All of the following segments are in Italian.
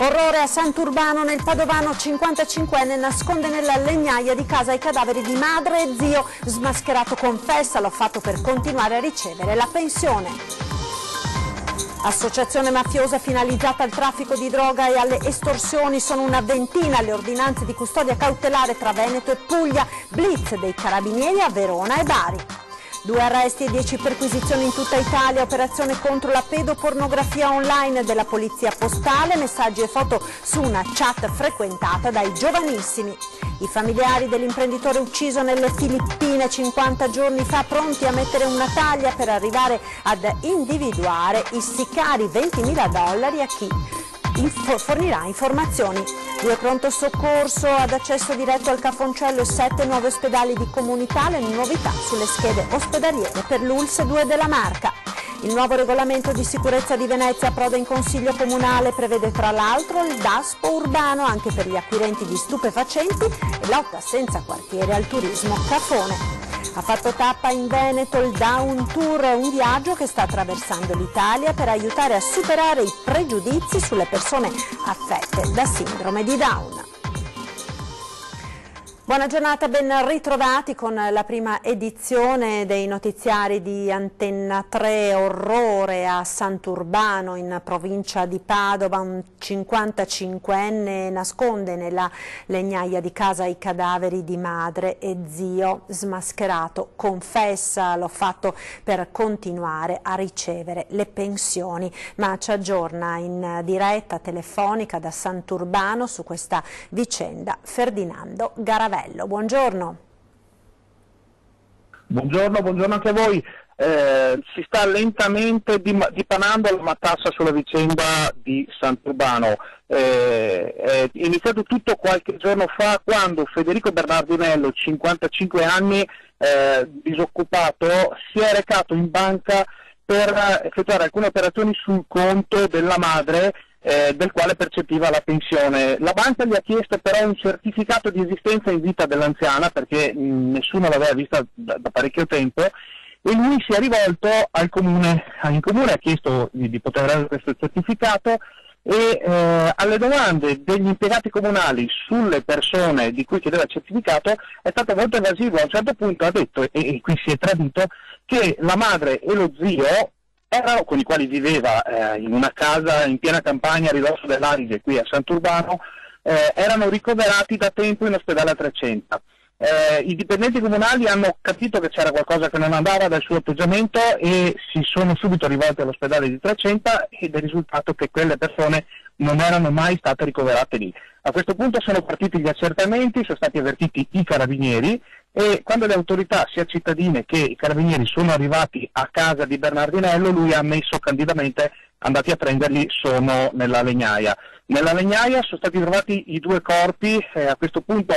Orrore a Sant'Urbano, nel padovano 55enne nasconde nella legnaia di casa i cadaveri di madre e zio. Smascherato confessa, l'ho fatto per continuare a ricevere la pensione. Associazione mafiosa finalizzata al traffico di droga e alle estorsioni, sono una ventina le ordinanze di custodia cautelare tra Veneto e Puglia, blitz dei carabinieri a Verona e Bari. 2 arresti e 10 perquisizioni in tutta Italia, operazione contro la pedopornografia online della polizia postale, messaggi e foto su una chat frequentata dai giovanissimi. I familiari dell'imprenditore ucciso nelle Filippine 50 giorni fa pronti a mettere una taglia per arrivare ad individuare i sicari, $20.000 a chi fornirà informazioni. 2 pronto soccorso ad accesso diretto al Cafoncello e 7 nuovi ospedali di comunità, le novità sulle schede ospedaliere per l'ULSS 2 della Marca. Il nuovo regolamento di sicurezza di Venezia approda in Consiglio Comunale, prevede tra l'altro il DASPO urbano anche per gli acquirenti di stupefacenti e lotta senza quartiere al turismo cafone. Ha fatto tappa in Veneto il Down Tour, un viaggio che sta attraversando l'Italia per aiutare a superare i pregiudizi sulle persone affette da sindrome di Down. Buona giornata, ben ritrovati con la prima edizione dei notiziari di Antenna 3. Orrore a Sant'Urbano in provincia di Padova, un 55enne nasconde nella legnaia di casa i cadaveri di madre e zio. Smascherato confessa, l'ho fatto per continuare a ricevere le pensioni, ma ci aggiorna in diretta telefonica da Sant'Urbano su questa vicenda Ferdinando Garavello. Buongiorno. Buongiorno anche a voi. Si sta lentamente dipanando la matassa sulla vicenda di Sant'Urbano. È iniziato tutto qualche giorno fa quando Federico Bernardinello, 55 anni, disoccupato, si è recato in banca per effettuare alcune operazioni sul conto della madre, del quale percepiva la pensione. La banca gli ha chiesto però un certificato di esistenza in vita dell'anziana, perché nessuno l'aveva vista da parecchio tempo, e lui si è rivolto al comune, in comune ha chiesto di poter avere questo certificato, e alle domande degli impiegati comunali sulle persone di cui chiedeva il certificato è stato molto evasivo. A un certo punto ha detto, e qui si è tradito, che la madre e lo zio con i quali viveva in una casa in piena campagna a ridosso dell'Adige qui a Sant'Urbano, erano ricoverati da tempo in ospedale a Trecenta. I dipendenti comunali hanno capito che c'era qualcosa che non andava dal suo atteggiamento e si sono subito rivolti all'ospedale di Trecenta, ed è risultato che quelle persone non erano mai state ricoverate lì. A questo punto sono partiti gli accertamenti, sono stati avvertiti i carabinieri, e quando le autorità, sia cittadine che i carabinieri, sono arrivati a casa di Bernardinello, lui ha ammesso candidamente: andati a prenderli, sono nella legnaia. Nella legnaia sono stati trovati i 2 corpi, a questo punto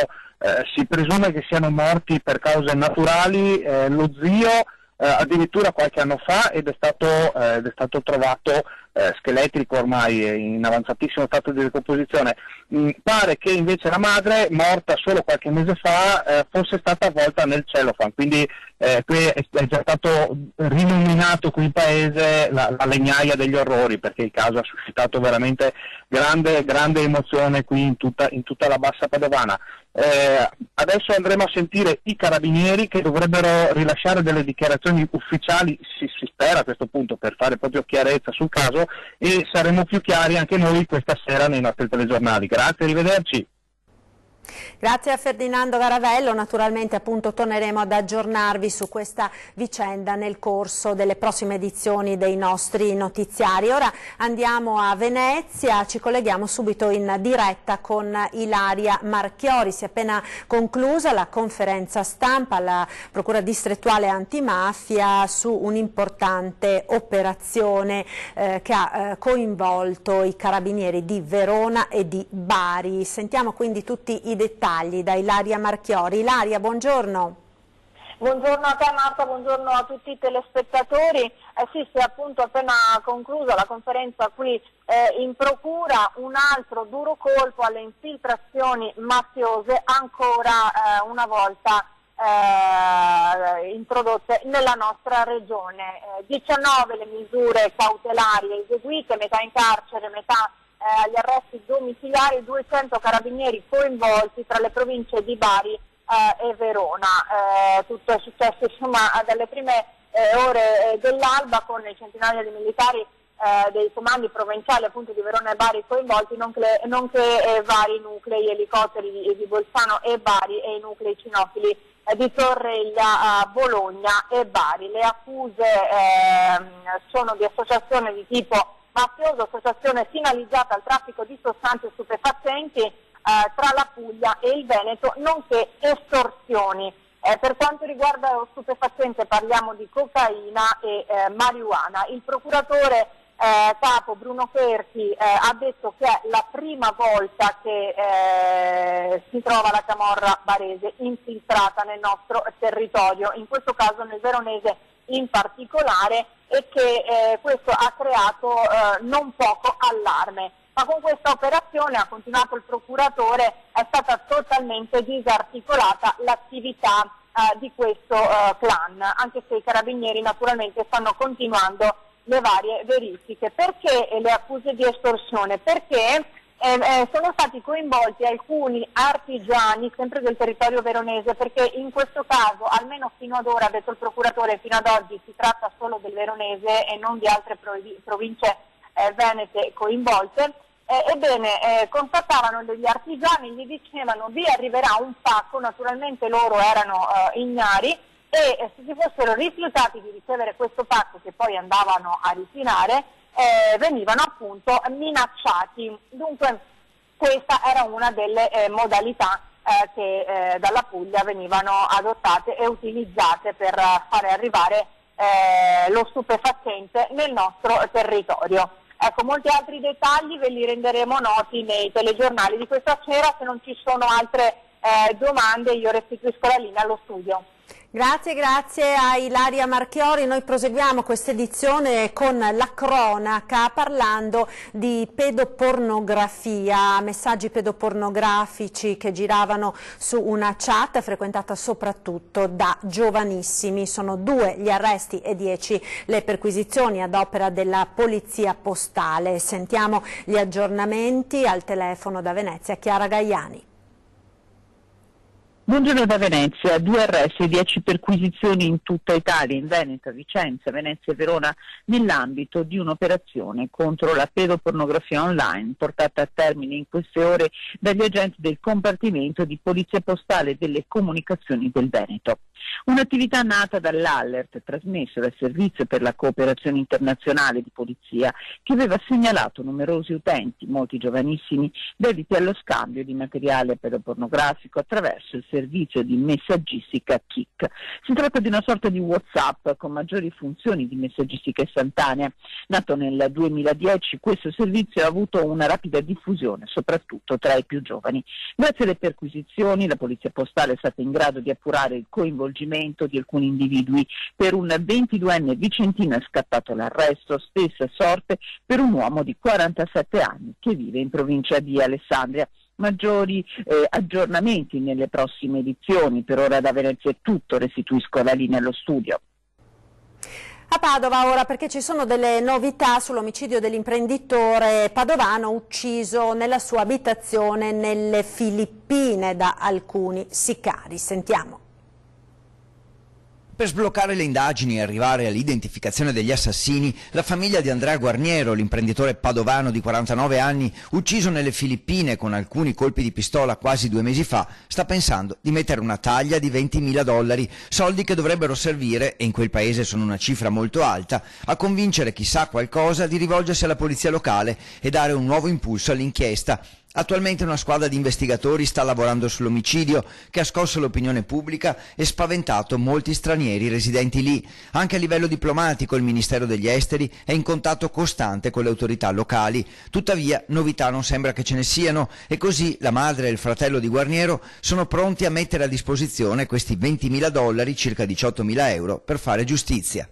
si presume che siano morti per cause naturali, lo zio addirittura qualche anno fa, ed è stato trovato scheletrico, ormai in avanzatissimo stato di decomposizione. Pare che invece la madre, morta solo qualche mese fa, fosse stata avvolta nel cellophane, quindi qui è già stato rinominato qui in paese la legnaia degli orrori, perché il caso ha suscitato veramente grande emozione qui in tutta la bassa padovana. Adesso andremo a sentire i carabinieri, che dovrebbero rilasciare delle dichiarazioni ufficiali, si spera a questo punto, per fare proprio chiarezza sul caso, e saremo più chiari anche noi questa sera nei nostri telegiornali. Grazie, arrivederci. Grazie a Ferdinando Garavello, naturalmente appunto torneremo ad aggiornarvi su questa vicenda nel corso delle prossime edizioni dei nostri notiziari. Ora andiamo a Venezia, ci colleghiamo subito in diretta con Ilaria Marchiori. Si è appena conclusa la conferenza stampa alla Procura distrettuale antimafia su un'importante operazione che ha coinvolto i carabinieri di Verona e di Bari. Sentiamo quindi tutti i dettagli da Ilaria Marchiori. Ilaria, buongiorno. Buongiorno a te Marta, buongiorno a tutti i telespettatori. Sì, si è appunto appena conclusa la conferenza qui in procura, un altro duro colpo alle infiltrazioni mafiose ancora una volta introdotte nella nostra regione. 19 le misure cautelari eseguite, metà in carcere, metà agli arresti domiciliari 200 carabinieri coinvolti tra le province di Bari e Verona. Tutto è successo insomma dalle prime ore dell'alba, con centinaia di militari dei comandi provinciali appunto di Verona e Bari coinvolti, nonché vari nuclei elicotteri di Bolzano e Bari e i nuclei cinofili di Torreglia, Bologna e Bari. Le accuse sono di associazione di tipo mafioso, associazione finalizzata al traffico di sostanze stupefacenti tra la Puglia e il Veneto, nonché estorsioni. Per quanto riguarda lo stupefacente parliamo di cocaina e marijuana. Il procuratore capo Bruno Ferti ha detto che è la prima volta che si trova la camorra barese infiltrata nel nostro territorio, in questo caso nel veronese in particolare, e che questo ha creato non poco allarme. Ma con questa operazione, ha continuato il procuratore, è stata totalmente disarticolata l'attività di questo clan, anche se i carabinieri naturalmente stanno continuando le varie verifiche. Perché le accuse di estorsione? Perché sono stati coinvolti alcuni artigiani sempre del territorio veronese, perché in questo caso, almeno fino ad ora, ha detto il procuratore, fino ad oggi si tratta solo del veronese e non di altre province venete coinvolte. Ebbene, contattavano degli artigiani, gli dicevano vi arriverà un pacco, naturalmente loro erano ignari, e se si fossero rifiutati di ricevere questo pacco, che poi andavano a rifinare, venivano appunto minacciati. Dunque questa era una delle modalità che dalla Puglia venivano adottate e utilizzate per fare arrivare lo stupefacente nel nostro territorio. Ecco, molti altri dettagli ve li renderemo noti nei telegiornali di questa sera. Se non ci sono altre domande io restituisco la linea allo studio. Grazie a Ilaria Marchiori. Noi proseguiamo questa edizione con la cronaca parlando di pedopornografia, messaggi pedopornografici che giravano su una chat frequentata soprattutto da giovanissimi. Sono 2 gli arresti e 10 le perquisizioni ad opera della Polizia Postale. Sentiamo gli aggiornamenti al telefono da Venezia, Chiara Gaiani. Buongiorno da Venezia, 2 arresti e 10 perquisizioni in tutta Italia, in Veneto, Vicenza, Venezia e Verona, nell'ambito di un'operazione contro la pedopornografia online portata a termine in queste ore dagli agenti del compartimento di Polizia Postale delle Comunicazioni del Veneto. Un'attività nata dall'Allert trasmesso dal Servizio per la Cooperazione Internazionale di Polizia, che aveva segnalato numerosi utenti, molti giovanissimi, dediti allo scambio di materiale pedopornografico attraverso il servizio di messaggistica Kik. Si tratta di una sorta di WhatsApp con maggiori funzioni di messaggistica istantanea. Nato nel 2010, questo servizio ha avuto una rapida diffusione, soprattutto tra i più giovani. Grazie alle perquisizioni, la Polizia Postale è stata in grado di appurare il coinvolgimento di alcuni individui. Per un 22enne vicentino è scattato l'arresto, stessa sorte per un uomo di 47 anni che vive in provincia di Alessandria. Maggiori aggiornamenti nelle prossime edizioni. Per ora da Venezia è tutto, restituisco la linea allo studio. A Padova ora, perché ci sono delle novità sull'omicidio dell'imprenditore padovano ucciso nella sua abitazione nelle Filippine da alcuni sicari. Sentiamo. Per sbloccare le indagini e arrivare all'identificazione degli assassini, la famiglia di Andrea Guarniero, l'imprenditore padovano di 49 anni, ucciso nelle Filippine con alcuni colpi di pistola quasi 2 mesi fa, sta pensando di mettere una taglia di $20.000, soldi che dovrebbero servire, e in quel paese sono una cifra molto alta, a convincere chi sa qualcosa di rivolgersi alla polizia locale e dare un nuovo impulso all'inchiesta. Attualmente una squadra di investigatori sta lavorando sull'omicidio che ha scosso l'opinione pubblica e spaventato molti stranieri residenti lì. Anche a livello diplomatico il Ministero degli Esteri è in contatto costante con le autorità locali. Tuttavia novità non sembra che ce ne siano, e così la madre e il fratello di Guarniero sono pronti a mettere a disposizione questi $20.000, circa 18.000 euro, per fare giustizia.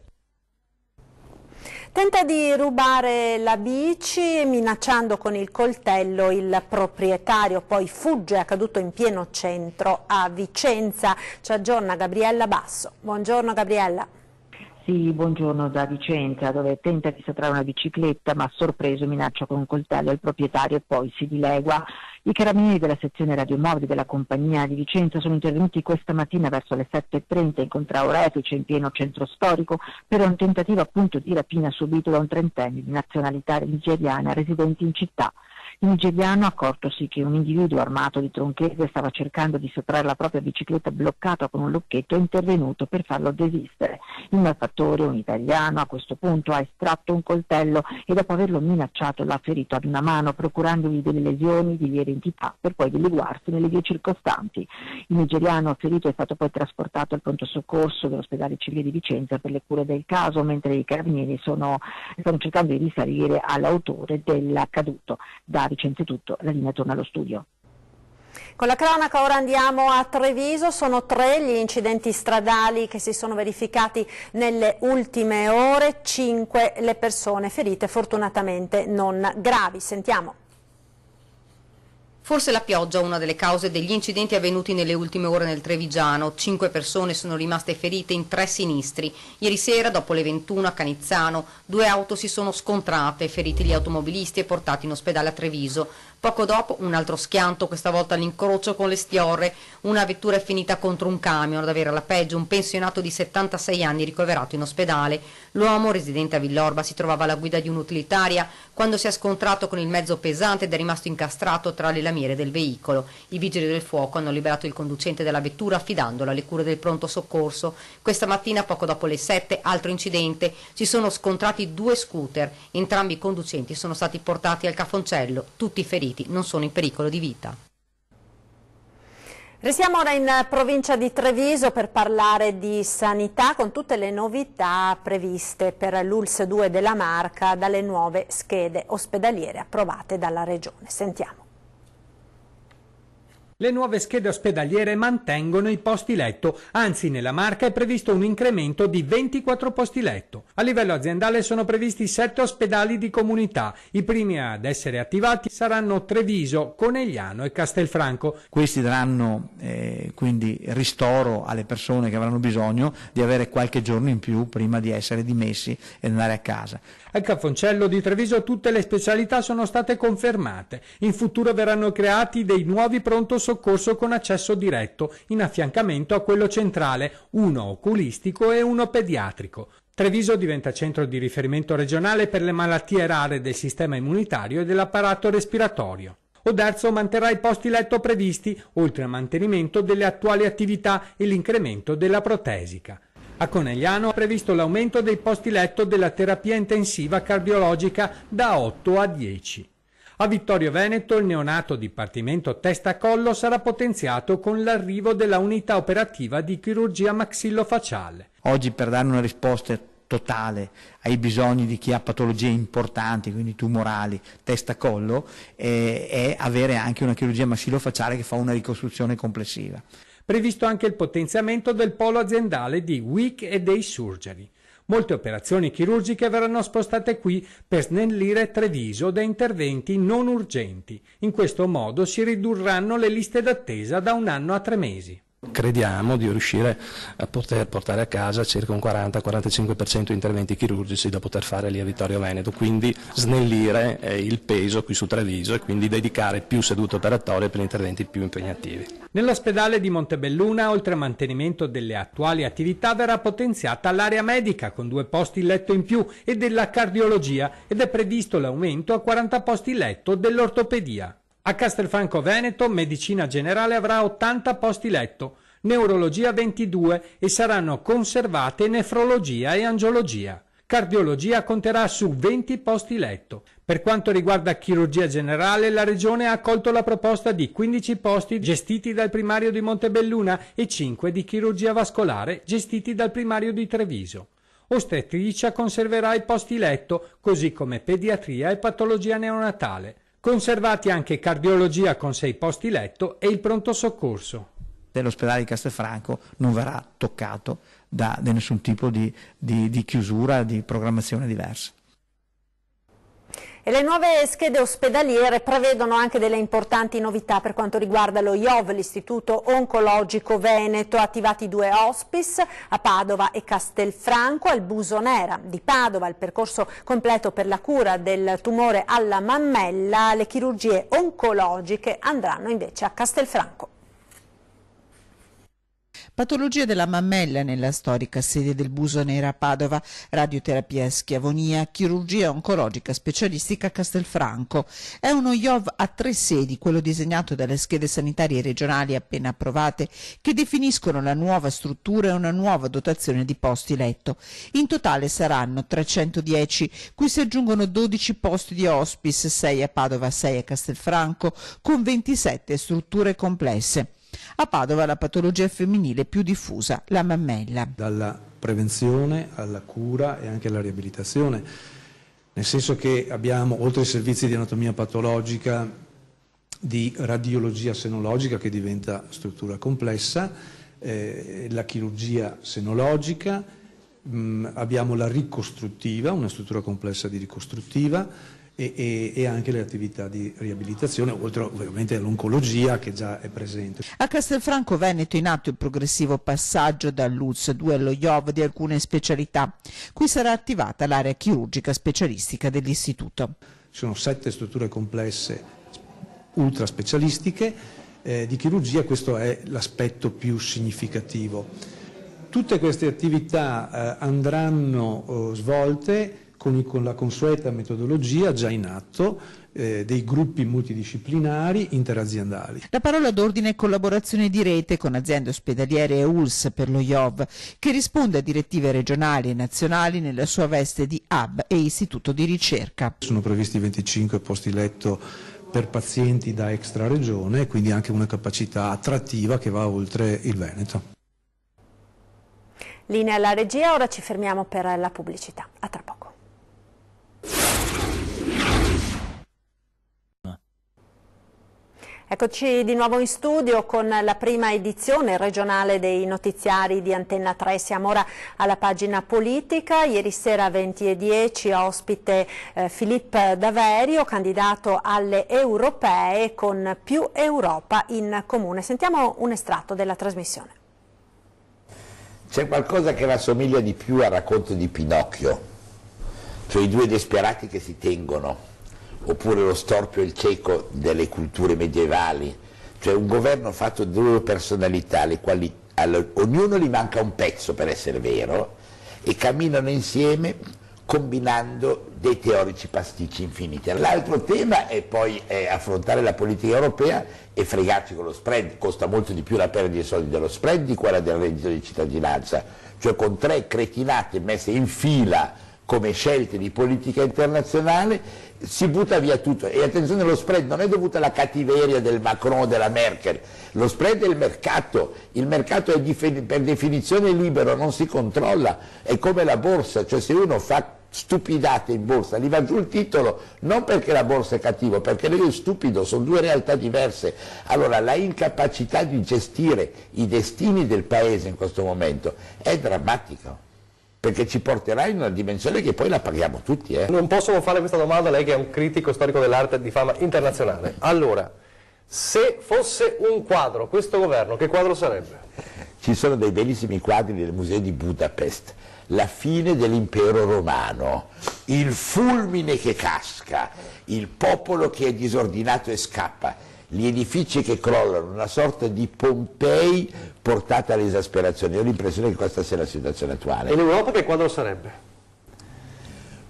Tenta di rubare la bici minacciando con il coltello il proprietario, poi fugge, è accaduto in pieno centro a Vicenza. Ci aggiorna Gabriella Basso. Buongiorno Gabriella. Sì, buongiorno da Vicenza, dove tenta di sottrarre una bicicletta ma sorpreso minaccia con un coltello il proprietario e poi si dilegua. I carabinieri della sezione radiomobili della compagnia di Vicenza sono intervenuti questa mattina verso le 7:30 in contrao Refice, in pieno centro storico, per un tentativo appunto di rapina subito da un trentenne di nazionalità nigeriana residente in città. Il nigeriano, accortosi che un individuo armato di tronchese stava cercando di sottrarre la propria bicicletta bloccata con un lucchetto, è intervenuto per farlo desistere. Il malfattore, un italiano, a questo punto ha estratto un coltello e dopo averlo minacciato l'ha ferito ad una mano, procurandogli delle lesioni di lieve entità per poi dileguarsi nelle vie circostanti. Il nigeriano ferito è stato poi trasportato al pronto soccorso dell'ospedale civile di Vicenza per le cure del caso, mentre i carabinieri stanno cercando di risalire all'autore dell'accaduto. Da Vicenza è tutto, la linea torna allo studio. Con la cronaca ora andiamo a Treviso, sono 3 gli incidenti stradali che si sono verificati nelle ultime ore, 5 le persone ferite, fortunatamente non gravi. Sentiamo. Forse la pioggia è una delle cause degli incidenti avvenuti nelle ultime ore nel Trevigiano. 5 persone sono rimaste ferite in 3 sinistri. Ieri sera, dopo le 21 a Canizzano, 2 auto si sono scontrate, feriti gli automobilisti e portati in ospedale a Treviso. Poco dopo un altro schianto, questa volta all'incrocio con le Stiorre. Una vettura è finita contro un camion, ad avere alla peggio un pensionato di 76 anni ricoverato in ospedale. L'uomo, residente a Villorba, si trovava alla guida di un'utilitaria quando si è scontrato con il mezzo pesante ed è rimasto incastrato tra le lamiere del veicolo. I vigili del fuoco hanno liberato il conducente della vettura affidandolo alle cure del pronto soccorso. Questa mattina, poco dopo le 7, altro incidente. Si sono scontrati 2 scooter. Entrambi i conducenti sono stati portati al Cafoncello. Tutti feriti non sono in pericolo di vita. Restiamo ora in provincia di Treviso per parlare di sanità con tutte le novità previste per l'ULSS 2 della Marca dalle nuove schede ospedaliere approvate dalla Regione. Sentiamo. Le nuove schede ospedaliere mantengono i posti letto, anzi nella Marca è previsto un incremento di 24 posti letto. A livello aziendale sono previsti 7 ospedali di comunità. I primi ad essere attivati saranno Treviso, Conegliano e Castelfranco. Questi daranno quindi ristoro alle persone che avranno bisogno di avere qualche giorno in più prima di essere dimessi e andare a casa. Al Cafoncello di Treviso tutte le specialità sono state confermate. In futuro verranno creati dei nuovi pronto soccorso con accesso diretto, in affiancamento a quello centrale, uno oculistico e uno pediatrico. Treviso diventa centro di riferimento regionale per le malattie rare del sistema immunitario e dell'apparato respiratorio. Oderzo manterrà i posti letto previsti, oltre al mantenimento delle attuali attività e l'incremento della protesica. A Conegliano ha previsto l'aumento dei posti letto della terapia intensiva cardiologica da 8 a 10. A Vittorio Veneto il neonato dipartimento testa-collo sarà potenziato con l'arrivo della unità operativa di chirurgia maxillofacciale. Oggi, per dare una risposta totale ai bisogni di chi ha patologie importanti, quindi tumorali, testa-collo, è avere anche una chirurgia maxillofacciale che fa una ricostruzione complessiva. Previsto anche il potenziamento del polo aziendale di Week e Day Surgery. Molte operazioni chirurgiche verranno spostate qui per snellire Treviso da interventi non urgenti. In questo modo si ridurranno le liste d'attesa da 1 anno a 3 mesi. Crediamo di riuscire a poter portare a casa circa un 40-45% di interventi chirurgici da poter fare lì a Vittorio Veneto, quindi snellire il peso qui su Treviso e quindi dedicare più sedute operatorie per interventi più impegnativi. Nell'ospedale di Montebelluna, oltre al mantenimento delle attuali attività, verrà potenziata l'area medica con 2 posti letto in più e della cardiologia ed è previsto l'aumento a 40 posti letto dell'ortopedia. A Castelfranco Veneto, medicina generale avrà 80 posti letto, neurologia 22 e saranno conservate nefrologia e angiologia. Cardiologia conterà su 20 posti letto. Per quanto riguarda chirurgia generale, la Regione ha accolto la proposta di 15 posti gestiti dal primario di Montebelluna e 5 di chirurgia vascolare gestiti dal primario di Treviso. Ostetricia conserverà i posti letto, così come pediatria e patologia neonatale. Conservati anche cardiologia con 6 posti letto e il pronto soccorso. L'ospedale di Castelfranco non verrà toccato da nessun tipo di chiusura, di programmazione diversa. E le nuove schede ospedaliere prevedono anche delle importanti novità per quanto riguarda lo IOV, l'Istituto Oncologico Veneto, attivati 2 hospice a Padova e Castelfranco. Al Busonera di Padova il percorso completo per la cura del tumore alla mammella, le chirurgie oncologiche andranno invece a Castelfranco. Patologia della mammella nella storica sede del Busonera a Padova, radioterapia a Schiavonia, chirurgia oncologica specialistica a Castelfranco. È uno IOV a 3 sedi, quello disegnato dalle schede sanitarie regionali appena approvate, che definiscono la nuova struttura e una nuova dotazione di posti letto. In totale saranno 310, cui si aggiungono 12 posti di hospice, 6 a Padova, 6 a Castelfranco, con 27 strutture complesse. A Padova la patologia femminile più diffusa, la mammella. Dalla prevenzione alla cura e anche alla riabilitazione, nel senso che abbiamo, oltre ai servizi di anatomia patologica, di radiologia senologica che diventa struttura complessa, la chirurgia senologica, abbiamo la ricostruttiva, una struttura complessa di ricostruttiva, e anche le attività di riabilitazione, oltre ovviamente all'oncologia che già è presente. A Castelfranco Veneto è in atto il progressivo passaggio dall'ULS 2 allo IOV di alcune specialità. Qui sarà attivata l'area chirurgica specialistica dell'istituto. Ci sono 7 strutture complesse ultra specialistiche di chirurgia, questo è l'aspetto più significativo. Tutte queste attività andranno svolte con la consueta metodologia già in atto dei gruppi multidisciplinari interaziendali. La parola d'ordine è collaborazione di rete con aziende ospedaliere e ULS per lo IOV, che risponde a direttive regionali e nazionali nella sua veste di hub e istituto di ricerca. Sono previsti 25 posti letto per pazienti da extraregione, quindi anche una capacità attrattiva che va oltre il Veneto. Linea alla regia, ora ci fermiamo per la pubblicità. A tra poco. Eccoci di nuovo in studio con la prima edizione regionale dei notiziari di Antenna 3. Siamo ora alla pagina politica. Ieri sera 20:10 ospite Filippo Daverio, candidato alle europee con Più Europa in Comune. Sentiamo un estratto della trasmissione. C'è qualcosa che rassomiglia di più al racconto di Pinocchio, cioè i 2 disperati che si tengono, oppure lo storpio e il cieco delle culture medievali, cioè un governo fatto di 2 personalità, alle quali ognuno gli manca un pezzo per essere vero, e camminano insieme combinando dei teorici pasticci infiniti. L'altro tema è poi affrontare la politica europea e fregarci con lo spread. Costa molto di più la perdita di soldi dello spread di quella del reddito di cittadinanza, cioè con 3 cretinate messe in fila come scelte di politica internazionale si butta via tutto. E attenzione, lo spread non è dovuto alla cattiveria del Macron o della Merkel, lo spread è il mercato è per definizione libero, non si controlla, è come la borsa, cioè se uno fa stupidate in borsa gli va giù il titolo, non perché la borsa è cattivo, perché lui è stupido, sono 2 realtà diverse. Allora la incapacità di gestire i destini del paese in questo momento è drammatica, perché ci porterà in una dimensione che poi la paghiamo tutti. Non posso non fare questa domanda, lei che è un critico storico dell'arte di fama internazionale. Allora, se fosse un quadro, questo governo, che quadro sarebbe? Ci sono dei bellissimi quadri nel museo di Budapest. La fine dell'impero romano, il fulmine che casca, il popolo che è disordinato e scappa, gli edifici che crollano, una sorta di Pompei portata all'esasperazione. Ho l'impressione che questa sia la situazione attuale. E l'Europa che quadro sarebbe?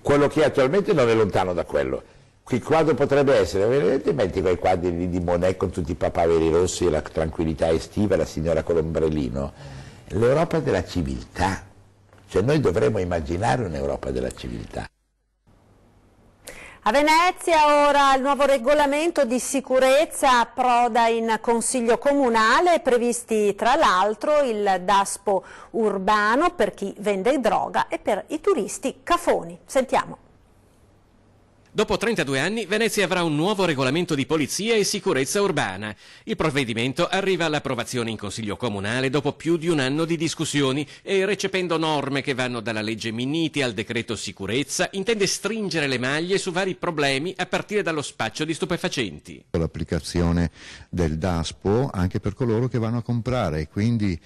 Quello che attualmente non è lontano da quello. Il quadro potrebbe essere, vedete in mente quei quadri lì di Monet con tutti i papaveri rossi e la tranquillità estiva e la signora con l'ombrellino? L'Europa della civiltà, cioè noi dovremmo immaginare un'Europa della civiltà. A Venezia ora il nuovo regolamento di sicurezza approda in Consiglio Comunale, previsti tra l'altro il daspo urbano per chi vende droga e per i turisti cafoni. Sentiamo. Dopo 32 anni Venezia avrà un nuovo regolamento di polizia e sicurezza urbana. Il provvedimento arriva all'approvazione in Consiglio Comunale dopo più di un anno di discussioni e, recependo norme che vanno dalla legge Minniti al decreto sicurezza, intende stringere le maglie su vari problemi a partire dallo spaccio di stupefacenti. L'applicazione del DASPO anche per coloro che vanno a comprare e quindi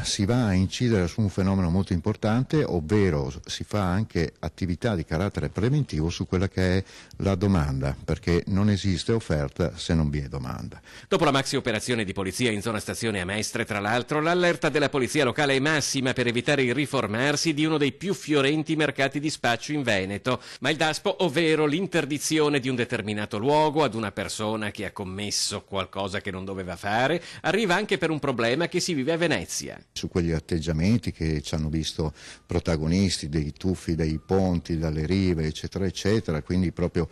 si va a incidere su un fenomeno molto importante, ovvero si fa anche attività di carattere preventivo su quella che è la domanda, perché non esiste offerta se non vi è domanda. Dopo la maxi operazione di polizia in zona stazione a Mestre, tra l'altro, l'allerta della polizia locale è massima per evitare il riformarsi di uno dei più fiorenti mercati di spaccio in Veneto. Ma il DASPO, ovvero l'interdizione di un determinato luogo ad una persona che ha commesso qualcosa che non doveva fare, arriva anche per un problema che si vive a Venezia. Su quegli atteggiamenti che ci hanno visto protagonisti dei tuffi dei ponti, dalle rive, eccetera, eccetera, quindi proprio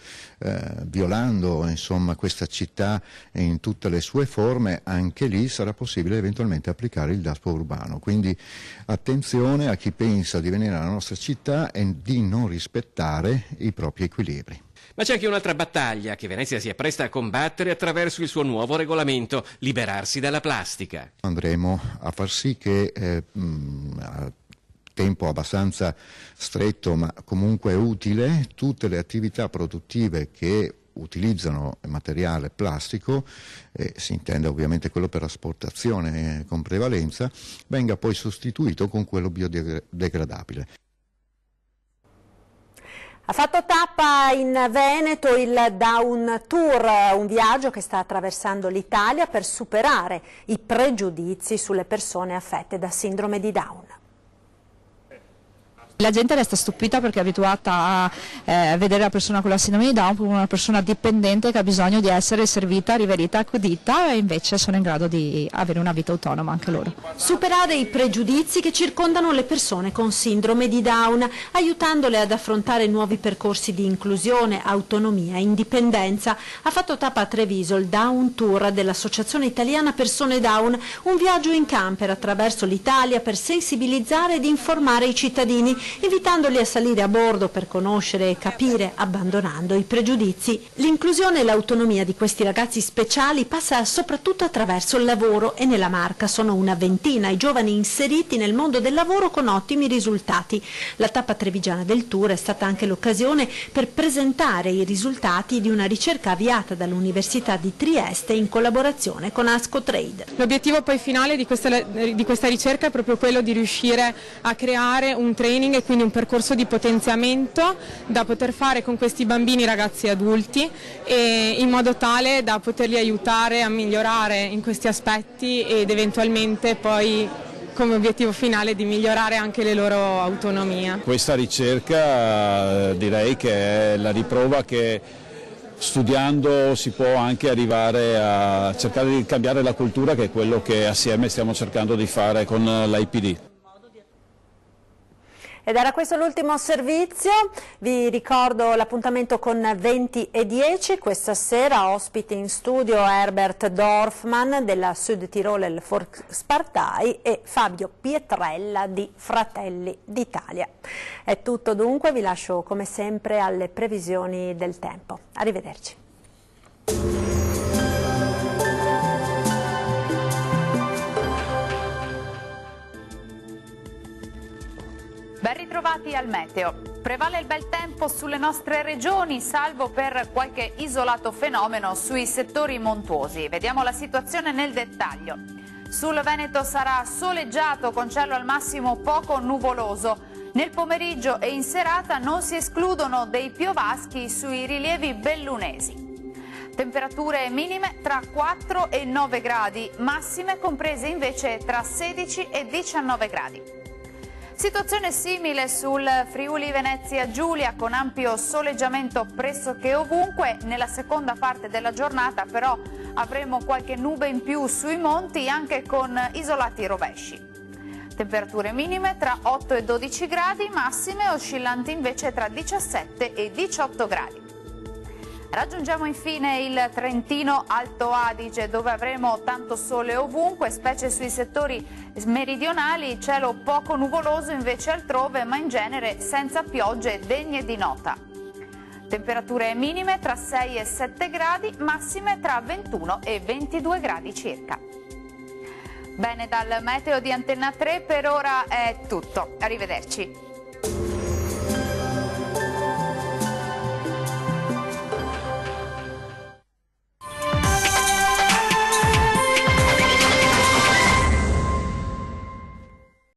violando insomma questa città in tutte le sue forme, anche lì sarà possibile eventualmente applicare il DASPO urbano. Quindi attenzione a chi pensa di venire alla nostra città e di non rispettare i propri equilibri. Ma c'è anche un'altra battaglia che Venezia si appresta a combattere attraverso il suo nuovo regolamento: liberarsi dalla plastica. Andremo a far sì che a tempo abbastanza stretto ma comunque utile, tutte le attività produttive che utilizzano materiale plastico, si intende ovviamente quello per asportazione con prevalenza, venga poi sostituito con quello biodegradabile. Ha fatto tappa in Veneto il Down Tour, un viaggio che sta attraversando l'Italia per superare i pregiudizi sulle persone affette da sindrome di Down. La gente resta stupita perché è abituata a vedere la persona con la sindrome di Down come una persona dipendente che ha bisogno di essere servita, riverita, accudita, e invece sono in grado di avere una vita autonoma anche loro. Superare i pregiudizi che circondano le persone con sindrome di Down, aiutandole ad affrontare nuovi percorsi di inclusione, autonomia e indipendenza. Ha fatto tappa a Treviso il Down Tour dell'Associazione Italiana Persone Down, un viaggio in camper attraverso l'Italia per sensibilizzare ed informare i cittadini, invitandoli a salire a bordo per conoscere e capire, abbandonando i pregiudizi. L'inclusione e l'autonomia di questi ragazzi speciali passa soprattutto attraverso il lavoro e nella Marca sono una ventina i giovani inseriti nel mondo del lavoro con ottimi risultati. La tappa trevigiana del tour è stata anche l'occasione per presentare i risultati di una ricerca avviata dall'Università di Trieste in collaborazione con Ascotrade. L'obiettivo poi finale di questa ricerca è proprio quello di riuscire a creare un training e quindi un percorso di potenziamento da poter fare con questi bambini, ragazzi e adulti, e in modo tale da poterli aiutare a migliorare in questi aspetti ed eventualmente poi come obiettivo finale di migliorare anche le loro autonomie. Questa ricerca direi che è la riprova che studiando si può anche arrivare a cercare di cambiare la cultura, che è quello che assieme stiamo cercando di fare con l'IPD. Ed era questo l'ultimo servizio, vi ricordo l'appuntamento con 20:10, questa sera ospiti in studio Herbert Dorfman della Südtiroler Volkspartei e Fabio Pietrella di Fratelli d'Italia. È tutto dunque, vi lascio come sempre alle previsioni del tempo. Arrivederci. Ben ritrovati al meteo. Prevale il bel tempo sulle nostre regioni, salvo per qualche isolato fenomeno sui settori montuosi. Vediamo la situazione nel dettaglio. Sul Veneto sarà soleggiato con cielo al massimo poco nuvoloso. Nel pomeriggio e in serata non si escludono dei piovaschi sui rilievi bellunesi. Temperature minime tra 4 e 9 gradi, massime comprese invece tra 16 e 19 gradi. Situazione simile sul Friuli Venezia Giulia, con ampio soleggiamento pressoché ovunque. Nella seconda parte della giornata però avremo qualche nube in più sui monti, anche con isolati rovesci. Temperature minime tra 8 e 12 gradi, massime oscillanti invece tra 17 e 18 gradi. Raggiungiamo infine il Trentino Alto Adige, dove avremo tanto sole ovunque, specie sui settori meridionali, cielo poco nuvoloso invece altrove, ma in genere senza piogge degne di nota. Temperature minime tra 6 e 7 gradi, massime tra 21 e 22 gradi circa. Bene, dal meteo di Antenna 3 per ora è tutto. Arrivederci.